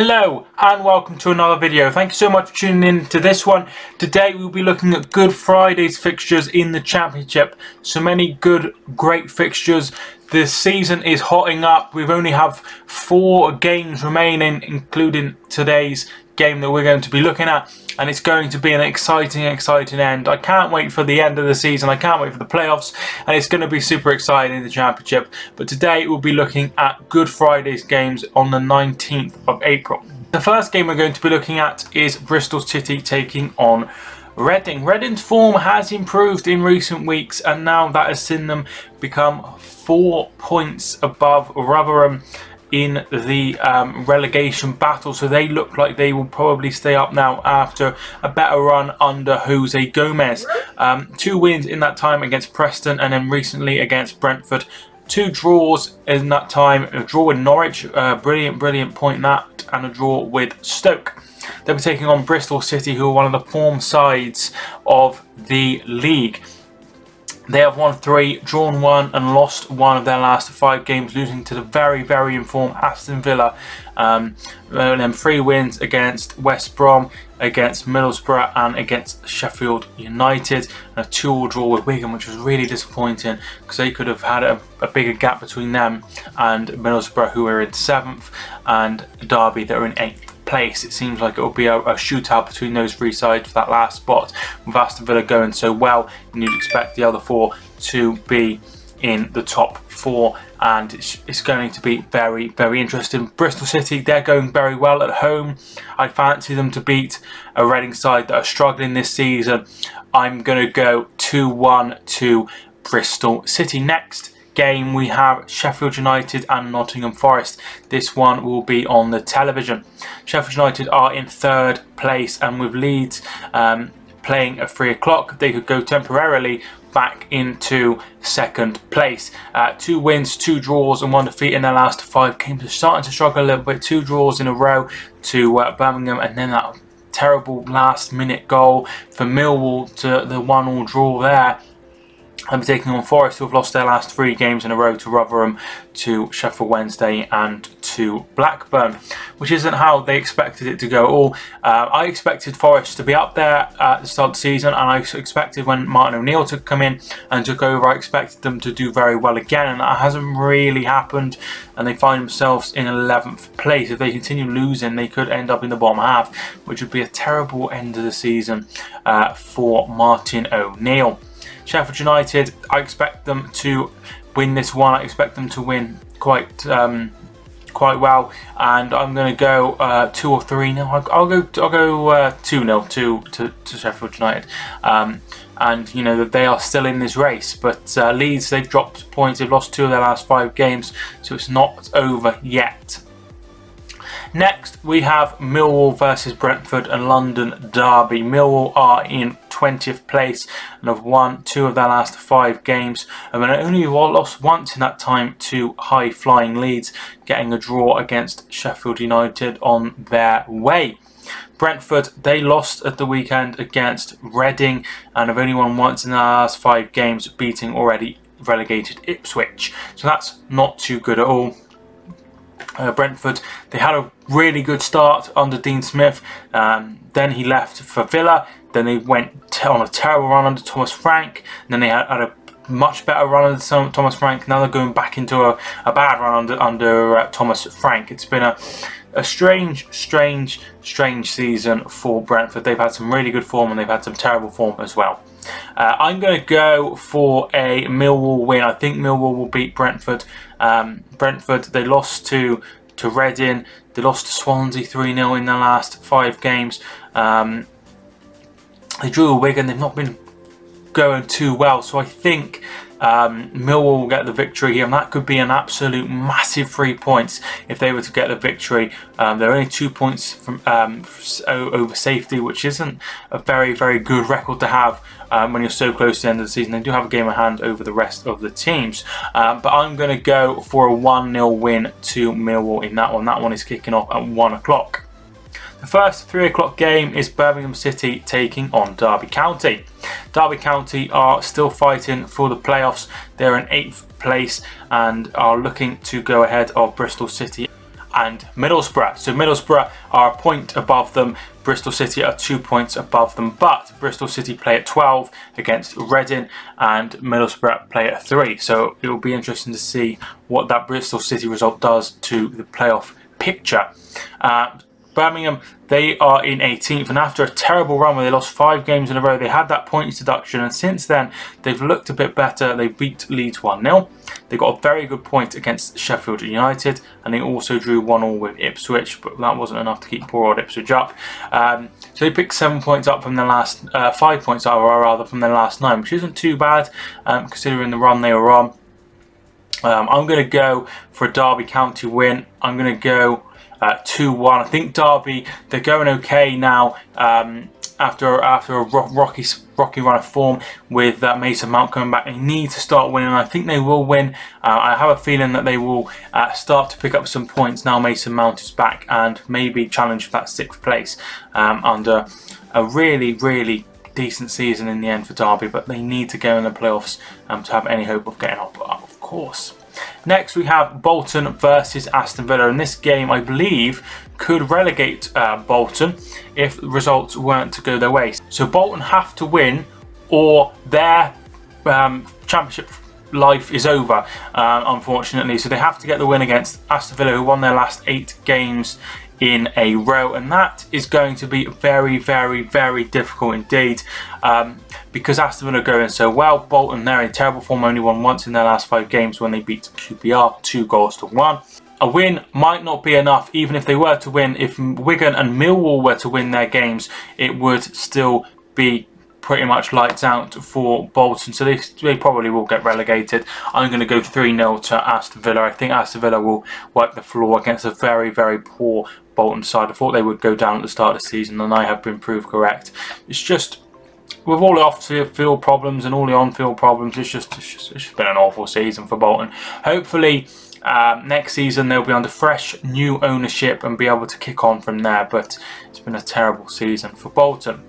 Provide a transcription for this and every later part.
Hello and welcome to another video. Thank you so much for tuning in to this one. Today we'll be looking at Good Friday's fixtures in the Championship. So many great fixtures. The season is hotting up. We only have 4 games remaining, including today's game that we're going to be looking at, and it's going to be an exciting end. I can't wait for the end of the season. I can't wait for the playoffs, and it's going to be super exciting in the Championship. But today we'll be looking at Good Friday's games on the 19th of April. The first game we're going to be looking at is Bristol City taking on Reading. Reading's form has improved in recent weeks, and now that has seen them become 4 points above Rotherham in the relegation battle, so they look like they will probably stay up now after a better run under Jose Gomez. 2 wins in that time against Preston, and then recently against Brentford. 2 draws in that time, a draw with Norwich, brilliant point that, and a draw with Stoke. They'll be taking on Bristol City, who are one of the form sides of the league. They have won 3, drawn 1 and lost 1 of their last 5 games, losing to the very informed Aston Villa. And then 3 wins against West Brom, against Middlesbrough and against Sheffield United, and a 2-2 draw with Wigan, which was really disappointing because they could have had a bigger gap between them and Middlesbrough, who are in 7th, and Derby that are in 8th place. It seems like it will be a shootout between those 3 sides for that last spot, with Aston Villa going so well, and you'd expect the other 4 to be in the top 4, and it's going to be very interesting. Bristol City, they're going very well at home. I fancy them to beat a Reading side that are struggling this season. I'm going to go 2-1 to Bristol City. Next game we have Sheffield United and Nottingham Forest. This one will be on the television. Sheffield United are in 3rd place, and with Leeds playing at 3 o'clock, they could go temporarily back into 2nd place. 2 wins, 2 draws and 1 defeat in their last 5 games. They're starting to struggle a little bit. 2 draws in a row to Birmingham, and then that terrible last minute goal for Millwall to the 1-1 draw there. They'll be taking on Forest, who have lost their last 3 games in a row to Rotherham, to Sheffield Wednesday and to Blackburn, which isn't how they expected it to go at all. I expected Forest to be up there at the start of the season, and I expected when Martin O'Neill took come in and took over, I expected them to do very well again, and that hasn't really happened, and they find themselves in 11th place. If they continue losing, they could end up in the bottom half, which would be a terrible end of the season for Martin O'Neill. Sheffield United, I expect them to win this one. I expect them to win quite well, and I'm going to go 2 or 3 nil. I'll go 2-0 to Sheffield United. And you know that they are still in this race, but Leeds, they've dropped points. They've lost 2 of their last 5 games, so it's not over yet. Next, we have Millwall versus Brentford and London Derby. Millwall are in 20th place and have won 2 of their last 5 games, and they only lost once in that time to high-flying Leeds, getting a draw against Sheffield United on their way. Brentford, they lost at the weekend against Reading and have only won once in their last 5 games, beating already relegated Ipswich. So that's not too good at all. Brentford, they had a really good start under Dean Smith, then he left for Villa, then they went on a terrible run under Thomas Frank, and then they had a much better run under Thomas Frank. Now they're going back into a bad run under Thomas Frank. It's been a strange season for Brentford. They've had some really good form and they've had some terrible form as well. I'm going to go for a Millwall win. I think Millwall will beat Brentford. Brentford, they lost to Reading. They lost to Swansea 3-0 in their last 5 games. They drew with Wigan. They've not been going too well, so I think Millwall will get the victory here, and that could be an absolute massive 3 points if they were to get the victory. They're only 2 points from over safety, which isn't a very good record to have when you're so close to the end of the season. They do have a game of hand over the rest of the teams, but I'm going to go for a 1-0 win to Millwall in that one. That one is kicking off at 1 o'clock. The first 3 o'clock game is Birmingham City taking on Derby County. Derby County are still fighting for the playoffs. They're in 8th place and are looking to go ahead of Bristol City and Middlesbrough. So Middlesbrough are a point above them, Bristol City are 2 points above them, but Bristol City play at 12 against Reading and Middlesbrough play at 3. So it will be interesting to see what that Bristol City result does to the playoff picture. Birmingham, they are in 18th, and after a terrible run where they lost 5 games in a row, they had that points deduction, and since then they've looked a bit better. They beat Leeds 1-0. They got a very good point against Sheffield United, and they also drew 1-1 with Ipswich, but that wasn't enough to keep poor old Ipswich up. So they picked 7 points up from their last 5 points up, or rather from their last 9, which isn't too bad considering the run they were on. I'm going to go for a Derby County win. I'm going to go 2-1. I think Derby, they're going okay now after a rocky run of form with Mason Mount coming back. They need to start winning. I think they will win. I have a feeling that they will start to pick up some points now Mason Mount is back, and maybe challenge for that 6th place under a really decent season in the end for Derby, but they need to go in the playoffs to have any hope of getting up, of course. Next we have Bolton versus Aston Villa, and this game I believe could relegate Bolton if the results weren't to go their way. So Bolton have to win or their championship life is over, unfortunately. So they have to get the win against Aston Villa, who won their last 8 games in a row, and that is going to be very difficult indeed, because Aston Villa are going so well. Bolton, they're in terrible form, only won once in their last 5 games when they beat QPR 2-1. A win might not be enough. Even if they were to win, if Wigan and Millwall were to win their games, it would still be pretty much lights out for Bolton, so they probably will get relegated. I'm going to go 3-0 to Aston Villa. I think Aston Villa will wipe the floor against a very poor Bolton side. I thought they would go down at the start of the season, and I have been proved correct. It's just, with all the off-field problems and all the on-field problems, it's just been an awful season for Bolton. Hopefully next season they'll be under fresh new ownership and be able to kick on from there, but it's been a terrible season for Bolton.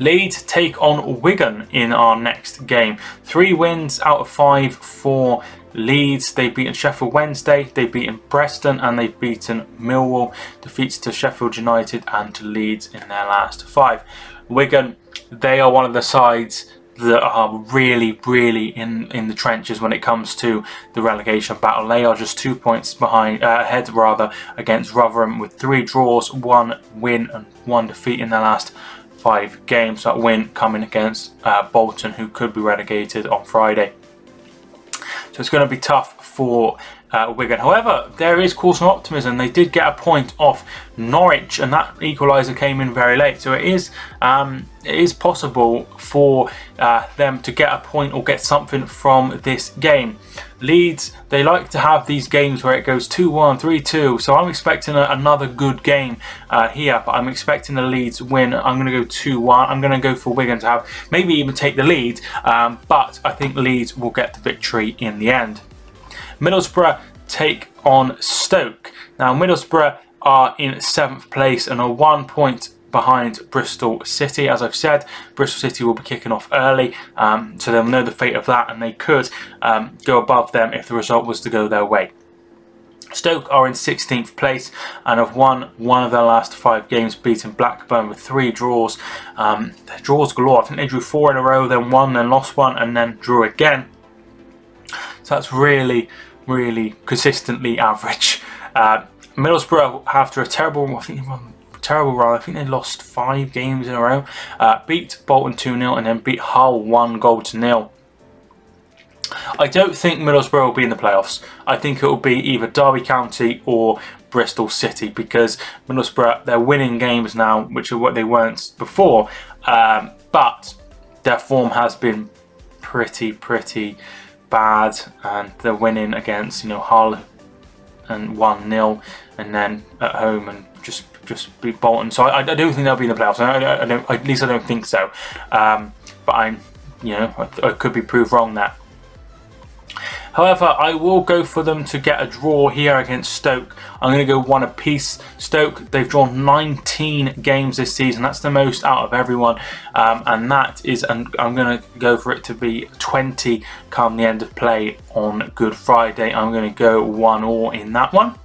Leeds take on Wigan in our next game. 3 wins out of 5 for Leeds. They've beaten Sheffield Wednesday, they've beaten Preston, and they've beaten Millwall. Defeats to Sheffield United and to Leeds in their last 5. Wigan, they are one of the sides that are really in the trenches when it comes to the relegation battle. They are just 2 points ahead against Rotherham, with 3 draws, 1 win and 1 defeat in their last 5 games. That win coming against Bolton, who could be relegated on Friday. So it's going to be tough for Wigan. However, there is cause for optimism. They did get a point off Norwich, and that equaliser came in very late. So it is possible for them to get a point or get something from this game. Leeds, they like to have these games where it goes 2-1, 3-2. So I'm expecting another good game here, but I'm expecting the Leeds win. I'm going to go 2-1. I'm going to go for Wigan to have maybe even take the lead, but I think Leeds will get the victory in the end. Middlesbrough take on Stoke. Now Middlesbrough are in 7th place and are 1 point behind Bristol City. As I've said, Bristol City will be kicking off early, so they'll know the fate of that, and they could go above them if the result was to go their way. Stoke are in 16th place and have won 1 of their last 5 games, beating Blackburn with 3 draws. Their draws galore. I think they drew 4 in a row, then won, then lost 1, and then drew again. So that's really consistently average. Middlesbrough, after a terrible run, I think they lost 5 games in a row, beat Bolton 2-0 and then beat Hull 1-0. I don't think Middlesbrough will be in the playoffs. I think it will be either Derby County or Bristol City, because Middlesbrough, they're winning games now, which are what they weren't before, but their form has been pretty bad, and they're winning against Hull and 1-0, and then at home and just beat Bolton. So I don't think they'll be in the playoffs. At least I don't think so. But I could be proved wrong there. However, I will go for them to get a draw here against Stoke. I'm going to go one apiece. Stoke, they've drawn 19 games this season. That's the most out of everyone. And that is, I'm going to go for it to be 20 come the end of play on Good Friday. I'm going to go 1-1 in that one.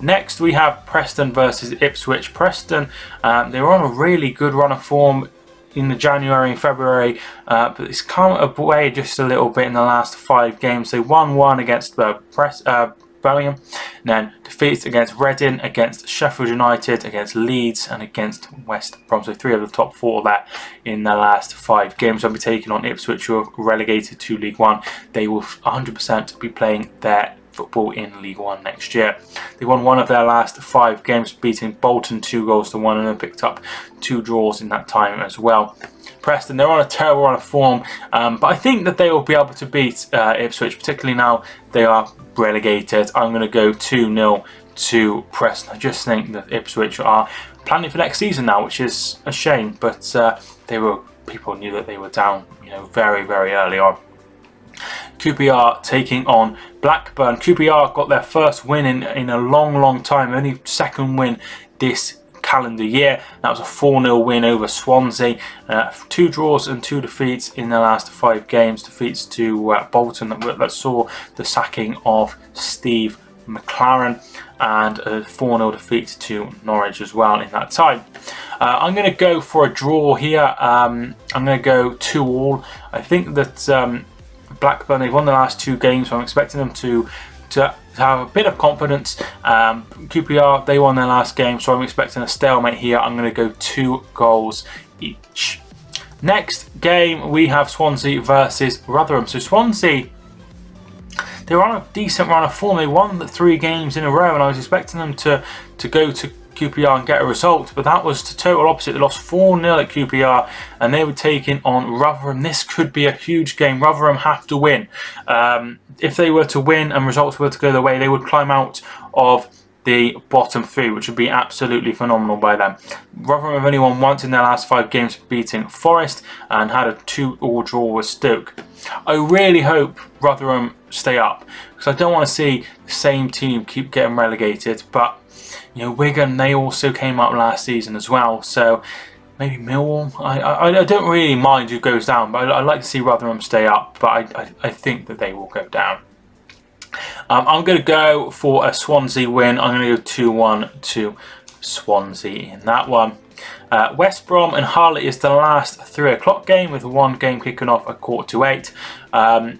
Next, we have Preston versus Ipswich. Preston, they're on a really good run of form in the January and February, but it's come away just a little bit in the last 5 games. They won 1 against Birmingham, and then defeats against Reading, against Sheffield United, against Leeds, and against West Brom. So 3 of the top 4 there in the last 5 games. I'll be taking on Ipswich, who are relegated to League One. They will 100% be playing their football in League One next year. They won 1 of their last 5 games, beating Bolton 2-1, and then picked up 2 draws in that time as well. Preston, they're on a terrible run of form, but I think that they will be able to beat Ipswich, particularly now they are relegated. I'm going to go 2-0 to Preston. I just think that Ipswich are planning for next season now, which is a shame, but people knew that they were down, very, very early on. QPR taking on Blackburn. QPR got their first win in a long time, only 2nd win this calendar year. That was a 4-0 win over Swansea. 2 draws and 2 defeats in the last 5 games. Defeats to Bolton that saw the sacking of Steve McLaren, and a 4-0 defeat to Norwich as well in that time. I'm going to go for a draw here. I'm going to go 2-2. I think that Blackburn, they've won the last 2 games, so I'm expecting them to have a bit of confidence. QPR, they won their last game, so I'm expecting a stalemate here. I'm going to go 2 goals each. Next game, we have Swansea versus Rotherham. So Swansea, they're on a decent run of form. They won the 3 games in a row, and I was expecting them to go to QPR and get a result, but that was the total opposite. They lost 4-0 at QPR, and they were taking on Rotherham. This could be a huge game. Rotherham have to win. If they were to win and results were to go their way, they would climb out of the bottom 3, which would be absolutely phenomenal by them. Rotherham have only won once in their last 5 games, beating Forest, and had a 2-2 draw with Stoke. I really hope Rotherham stay up, because I don't want to see the same team keep getting relegated, but Wigan, they also came up last season as well, so maybe Millwall. I don't really mind who goes down, but I'd like to see Rotherham stay up, but I think that they will go down. I'm going to go for a Swansea win. I'm going to go 2-1 to Swansea in that one. West Brom and Hull is the last 3 o'clock game, with 1 game kicking off at 7:45.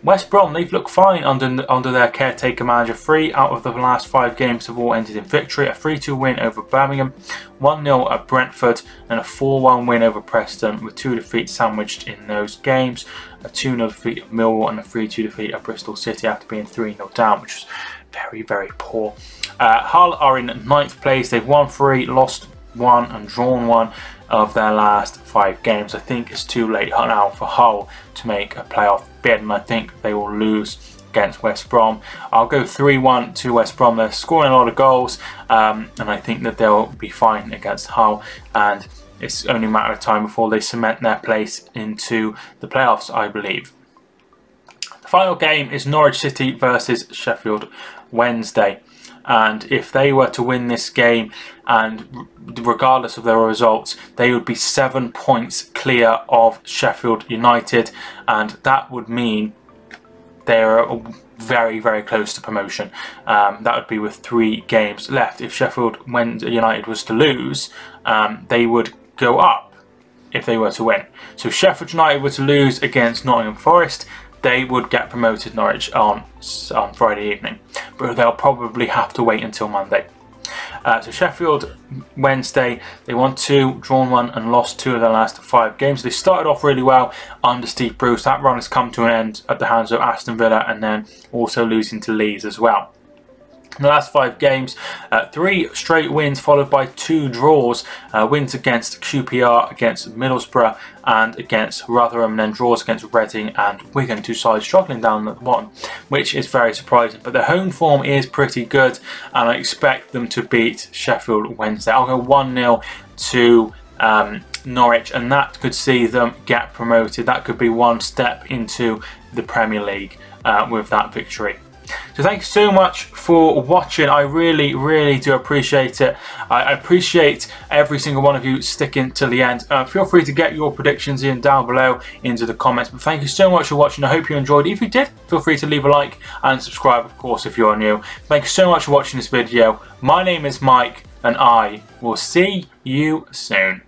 West Brom, they've looked fine under their caretaker manager. 3 out of the last 5 games have all ended in victory. A 3-2 win over Birmingham, 1-0 at Brentford, and a 4-1 win over Preston, with 2 defeats sandwiched in those games. A 2-0 defeat at Millwall and a 3-2 defeat at Bristol City after being 3-0 down, which was very, very poor. Hull are in 9th place. They've won 3, lost 1 and drawn 1 of their last 5 games. I think it's too late now for Hull to make a playoff bid, and I think they will lose against West Brom. I'll go 3-1 to West Brom. They're scoring a lot of goals, and I think that they'll be fine against Hull, and it's only a matter of time before they cement their place into the playoffs, I believe. The final game is Norwich City versus Sheffield Wednesday. And if they were to win this game, and regardless of their results, they would be 7 points clear of Sheffield United, and that would mean they're very, very close to promotion. That would be with 3 games left. If Sheffield United was to lose, they would go up if they were to win. So if Sheffield United were to lose against Nottingham Forest, they would get promoted, Norwich, on Friday evening, but they'll probably have to wait until Monday. So Sheffield Wednesday, they won 2, drawn 1 and lost 2 of their last 5 games. They started off really well under Steve Bruce. That run has come to an end at the hands of Aston Villa, and then also losing to Leeds as well. In the last 5 games, 3 straight wins followed by 2 draws. Wins against QPR, against Middlesbrough and against Rotherham, and then draws against Reading and Wigan, 2 sides struggling down at the bottom, which is very surprising. But their home form is pretty good, and I expect them to beat Sheffield Wednesday. I'll go 1-0 to Norwich, and that could see them get promoted. That could be one step into the Premier League. with that victory. So thank you so much for watching. I really do appreciate it. I appreciate every single one of you sticking till the end. Feel free to get your predictions in down below into the comments. But thank you so much for watching. I hope you enjoyed. If you did, feel free to leave a like and subscribe, of course, if you're new. Thank you so much for watching this video. My name is Mike, and I will see you soon.